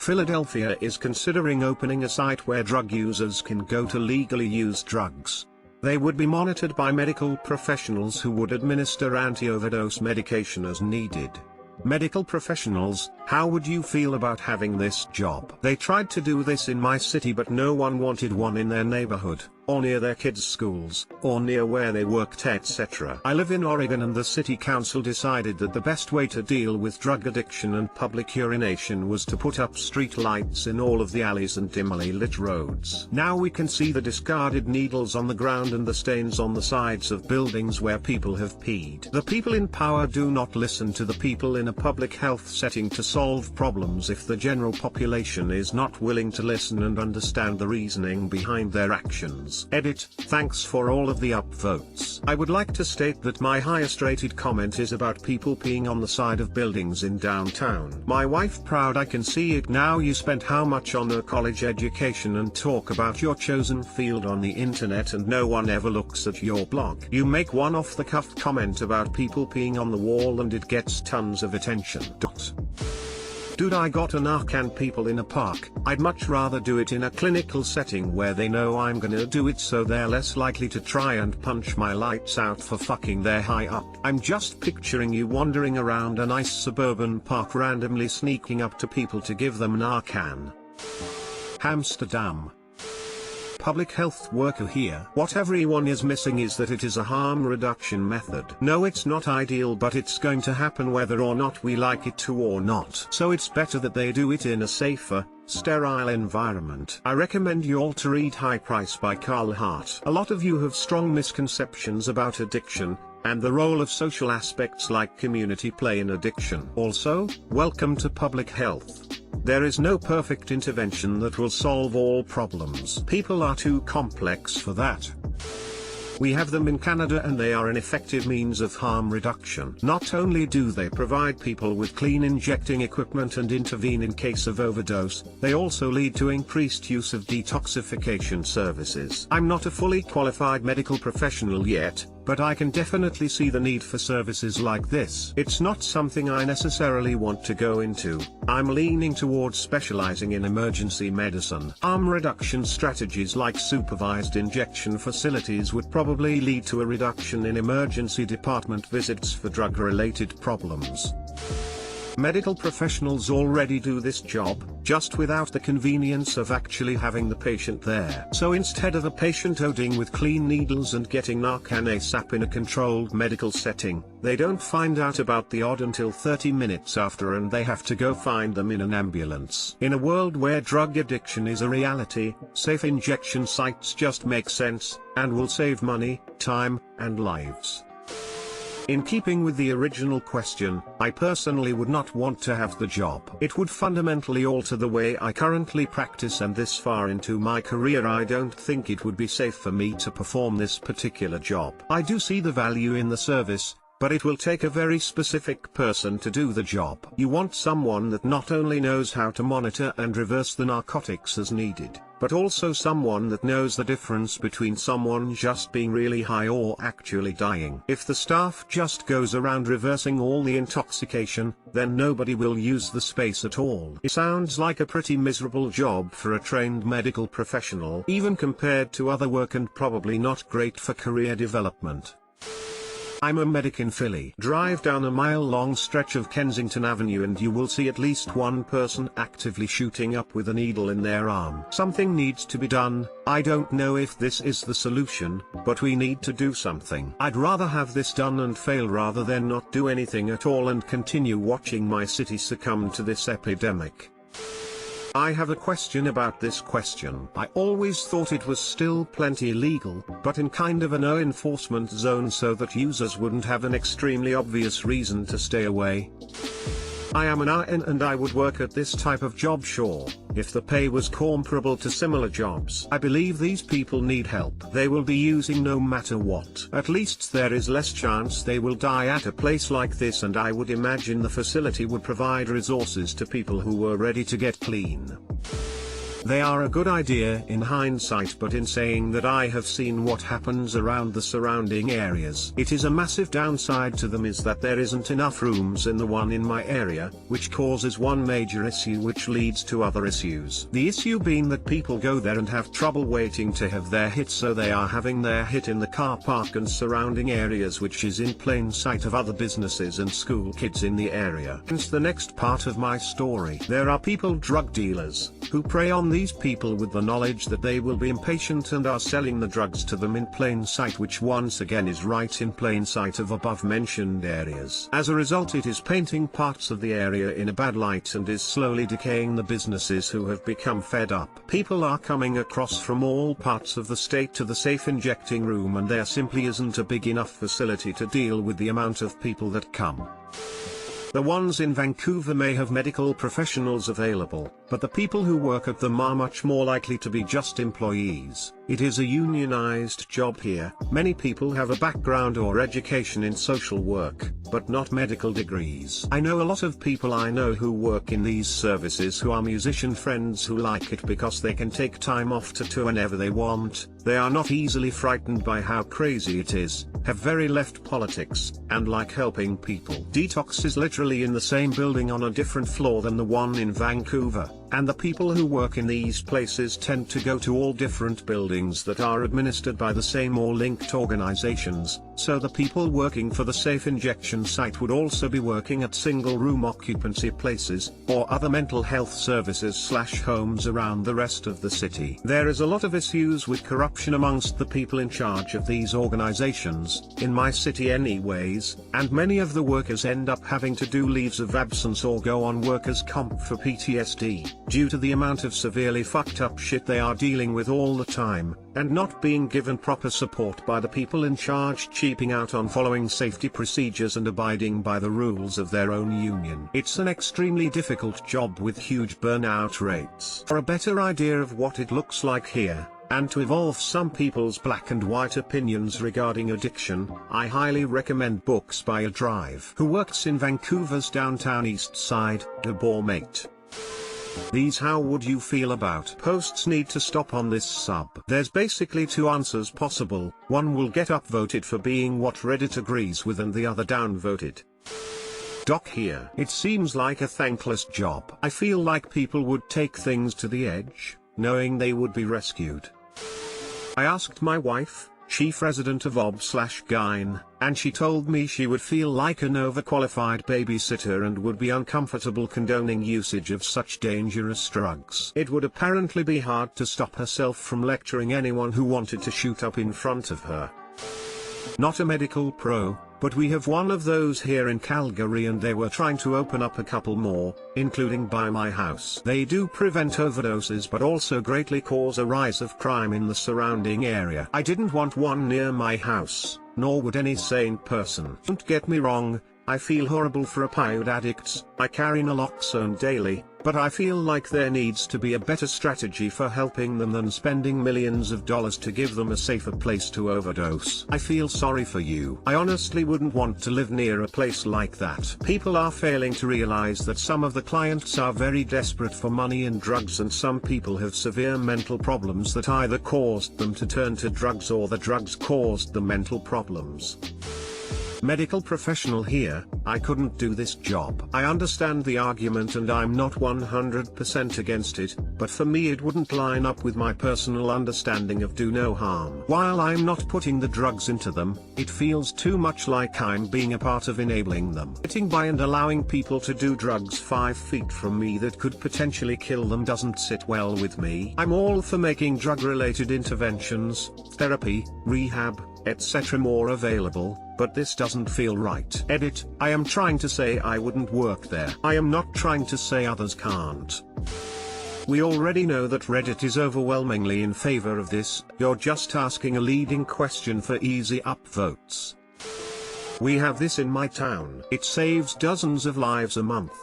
Philadelphia is considering opening a site where drug users can go to legally use drugs. They would be monitored by medical professionals who would administer anti-overdose medication as needed. Medical professionals, how would you feel about having this job? They tried to do this in my city, but no one wanted one in their neighborhood, or near their kids' schools, or near where they worked, etc. I live in Oregon, and the city council decided that the best way to deal with drug addiction and public urination was to put up street lights in all of the alleys and dimly lit roads. Now we can see the discarded needles on the ground and the stains on the sides of buildings where people have peed. The people in power do not listen to the people in a public health setting to solve problems if the general population is not willing to listen and understand the reasoning behind their actions. Edit. Thanks for all of the upvotes. I would like to state that my highest rated comment is about people peeing on the side of buildings in downtown. My wife proud, I can see it now. You spent how much on a college education and talk about your chosen field on the internet, and no one ever looks at your blog. You make one off the cuff comment about people peeing on the wall and it gets tons of attention. Dude, I got a Narcan people in a park. I'd much rather do it in a clinical setting where they know I'm gonna do it, so they're less likely to try and punch my lights out for fucking their high up. I'm just picturing you wandering around a nice suburban park randomly sneaking up to people to give them Narcan. Amsterdam. Public health worker here. What everyone is missing is that it is a harm reduction method. No, it's not ideal, but it's going to happen whether or not we like it to or not. So it's better that they do it in a safer, sterile environment. I recommend you all to read High Price by Carl Hart. A lot of you have strong misconceptions about addiction, and the role of social aspects like community play in addiction. Also, welcome to public health. There is no perfect intervention that will solve all problems. People are too complex for that. We have them in Canada, and they are an effective means of harm reduction. Not only do they provide people with clean injecting equipment and intervene in case of overdose, they also lead to increased use of detoxification services. I'm not a fully qualified medical professional yet, but I can definitely see the need for services like this. It's not something I necessarily want to go into. I'm leaning towards specializing in emergency medicine. Harm reduction strategies like supervised injection facilities would probably lead to a reduction in emergency department visits for drug-related problems. Medical professionals already do this job, just without the convenience of actually having the patient there. So instead of a patient ODing with clean needles and getting Narcan ASAP in a controlled medical setting, they don't find out about the OD until 30 minutes after, and they have to go find them in an ambulance. In a world where drug addiction is a reality, safe injection sites just make sense, and will save money, time, and lives. In keeping with the original question, I personally would not want to have the job. It would fundamentally alter the way I currently practice, and this far into my career I don't think it would be safe for me to perform this particular job. I do see the value in the service, but it will take a very specific person to do the job. You want someone that not only knows how to monitor and reverse the narcotics as needed, but also someone that knows the difference between someone just being really high or actually dying. If the staff just goes around reversing all the intoxication, then nobody will use the space at all. It sounds like a pretty miserable job for a trained medical professional, even compared to other work, and probably not great for career development. I'm a medic in Philly. Drive down a mile-long stretch of Kensington Avenue and you will see at least one person actively shooting up with a needle in their arm. Something needs to be done. I don't know if this is the solution, but we need to do something. I'd rather have this done and fail rather than not do anything at all and continue watching my city succumb to this epidemic. I have a question about this question. I always thought it was still plenty illegal, but in kind of a no enforcement zone so that users wouldn't have an extremely obvious reason to stay away. I am an RN and I would work at this type of job, sure, if the pay was comparable to similar jobs. I believe these people need help. They will be using no matter what. At least there is less chance they will die at a place like this, and I would imagine the facility would provide resources to people who were ready to get clean. They are a good idea in hindsight, but in saying that, I have seen what happens around the surrounding areas. It is a massive downside to them is that there isn't enough rooms in the one in my area, which causes one major issue which leads to other issues. The issue being that people go there and have trouble waiting to have their hit, so they are having their hit in the car park and surrounding areas, which is in plain sight of other businesses and school kids in the area. Hence the next part of my story. There are people, drug dealers, who prey on these people with the knowledge that they will be impatient and are selling the drugs to them in plain sight, which once again is right in plain sight of above mentioned areas. As a result, it is painting parts of the area in a bad light and is slowly decaying the businesses who have become fed up. People are coming across from all parts of the state to the safe injecting room, and there simply isn't a big enough facility to deal with the amount of people that come. The ones in Vancouver may have medical professionals available, but the people who work at them are much more likely to be just employees. It is a unionized job here. Many people have a background or education in social work, but not medical degrees. I know a lot of people I know who work in these services who are musician friends who like it because they can take time off to tour whenever they want. They are not easily frightened by how crazy it is, have very left politics, and like helping people. Detox is literally in the same building on a different floor than the one in Vancouver, and the people who work in these places tend to go to all different buildings that are administered by the same or linked organizations, so the people working for the safe injection site would also be working at single room occupancy places, or other mental health services/homes around the rest of the city. There is a lot of issues with corruption amongst the people in charge of these organizations, in my city anyways, and many of the workers end up having to do leaves of absence or go on workers' comp for PTSD, due to the amount of severely fucked up shit they are dealing with all the time, and not being given proper support by the people in charge, cheaping out on following safety procedures and abiding by the rules of their own union. It's an extremely difficult job with huge burnout rates. For a better idea of what it looks like here, and to evolve some people's black and white opinions regarding addiction, I highly recommend books by a Drive, who works in Vancouver's downtown east side, The Mate. These how would you feel about posts need to stop on this sub. There's basically two answers possible. One will get upvoted for being what Reddit agrees with, and the other downvoted. Doc here. It seems like a thankless job. I feel like people would take things to the edge, knowing they would be rescued. I asked my wife, chief resident of OB/Gyn, and she told me she would feel like an overqualified babysitter and would be uncomfortable condoning usage of such dangerous drugs. It would apparently be hard to stop herself from lecturing anyone who wanted to shoot up in front of her. Not a medical pro, but we have one of those here in Calgary, and they were trying to open up a couple more, including by my house. They do prevent overdoses but also greatly cause a rise of crime in the surrounding area. I didn't want one near my house, nor would any sane person. Don't get me wrong, I feel horrible for opioid addicts. I carry naloxone daily, but I feel like there needs to be a better strategy for helping them than spending millions of dollars to give them a safer place to overdose. I feel sorry for you. I honestly wouldn't want to live near a place like that. People are failing to realize that some of the clients are very desperate for money and drugs, and some people have severe mental problems that either caused them to turn to drugs or the drugs caused the mental problems. Medical professional here, I couldn't do this job. I understand the argument and I'm not 100% against it, but for me it wouldn't line up with my personal understanding of do no harm. While I'm not putting the drugs into them, it feels too much like I'm being a part of enabling them. Sitting by and allowing people to do drugs 5 feet from me that could potentially kill them doesn't sit well with me. I'm all for making drug-related interventions, therapy, rehab, etc. more available, but this doesn't feel right. Edit, I am trying to say I wouldn't work there. I am not trying to say others can't. We already know that Reddit is overwhelmingly in favor of this. You're just asking a leading question for easy upvotes. We have this in my town. It saves dozens of lives a month.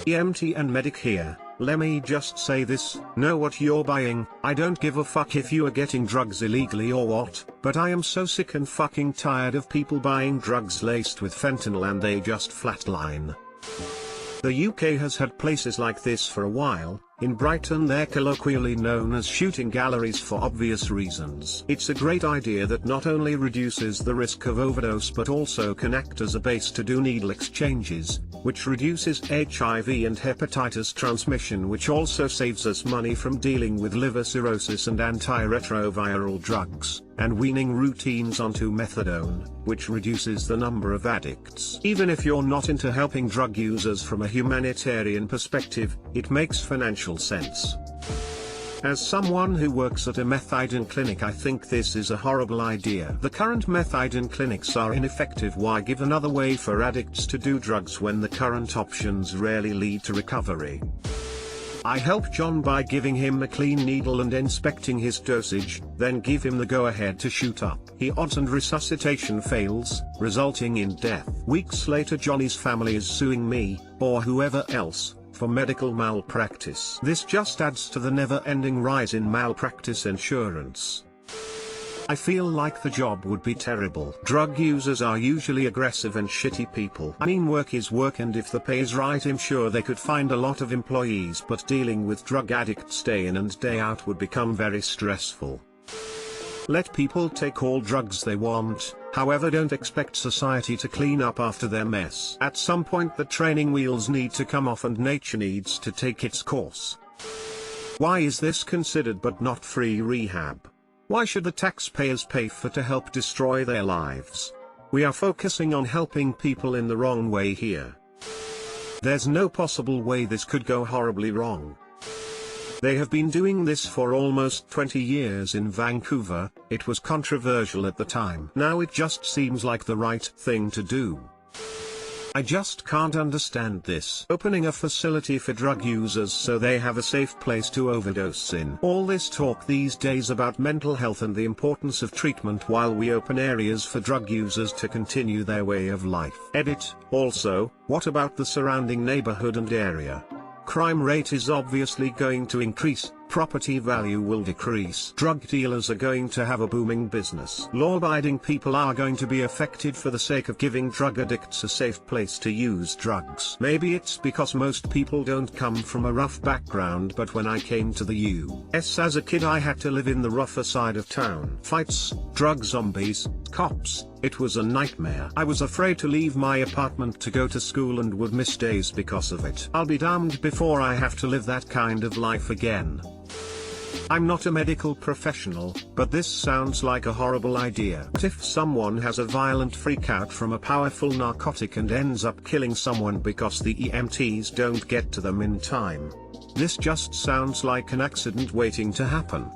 EMT and medic here. Let me just say this, know what you're buying. I don't give a fuck if you are getting drugs illegally or what, but I am so sick and fucking tired of people buying drugs laced with fentanyl and they just flatline. The UK has had places like this for a while, In Brighton they're colloquially known as shooting galleries for obvious reasons. It's a great idea that not only reduces the risk of overdose but also can act as a base to do needle exchanges, which reduces HIV and hepatitis transmission, which also saves us money from dealing with liver cirrhosis and antiretroviral drugs, and weaning routines onto methadone, which reduces the number of addicts. Even if you're not into helping drug users from a humanitarian perspective, it makes financial sense. As someone who works at a methadone clinic, I think this is a horrible idea. The current methadone clinics are ineffective. Why give another way for addicts to do drugs when the current options rarely lead to recovery? I help John by giving him a clean needle and inspecting his dosage, then give him the go-ahead to shoot up. He odds and resuscitation fails, resulting in death. Weeks later Johnny's family is suing me, or whoever else, for medical malpractice. This just adds to the never-ending rise in malpractice insurance. I feel like the job would be terrible. Drug users are usually aggressive and shitty people. I mean, work is work, and if the pay is right I'm sure they could find a lot of employees, but dealing with drug addicts day in and day out would become very stressful. Let people take all drugs they want, however don't expect society to clean up after their mess. At some point the training wheels need to come off and nature needs to take its course. Why is this considered but not free rehab? Why should the taxpayers pay for to help destroy their lives? We are focusing on helping people in the wrong way here. There's no possible way this could go horribly wrong. They have been doing this for almost 20 years in Vancouver. It was controversial at the time. Now it just seems like the right thing to do. I just can't understand this. Opening a facility for drug users so they have a safe place to overdose in. All this talk these days about mental health and the importance of treatment, while we open areas for drug users to continue their way of life. Edit. Also, what about the surrounding neighborhood and area? Crime rate is obviously going to increase, property value will decrease. Drug dealers are going to have a booming business. Law-abiding people are going to be affected for the sake of giving drug addicts a safe place to use drugs. Maybe it's because most people don't come from a rough background, but when I came to the US as a kid I had to live in the rougher side of town. Fights, drug zombies, cops, it was a nightmare. I was afraid to leave my apartment to go to school and would miss days because of it. I'll be damned before I have to live that kind of life again. I'm not a medical professional, but this sounds like a horrible idea. What if someone has a violent freakout from a powerful narcotic and ends up killing someone because the EMTs don't get to them in time? This just sounds like an accident waiting to happen.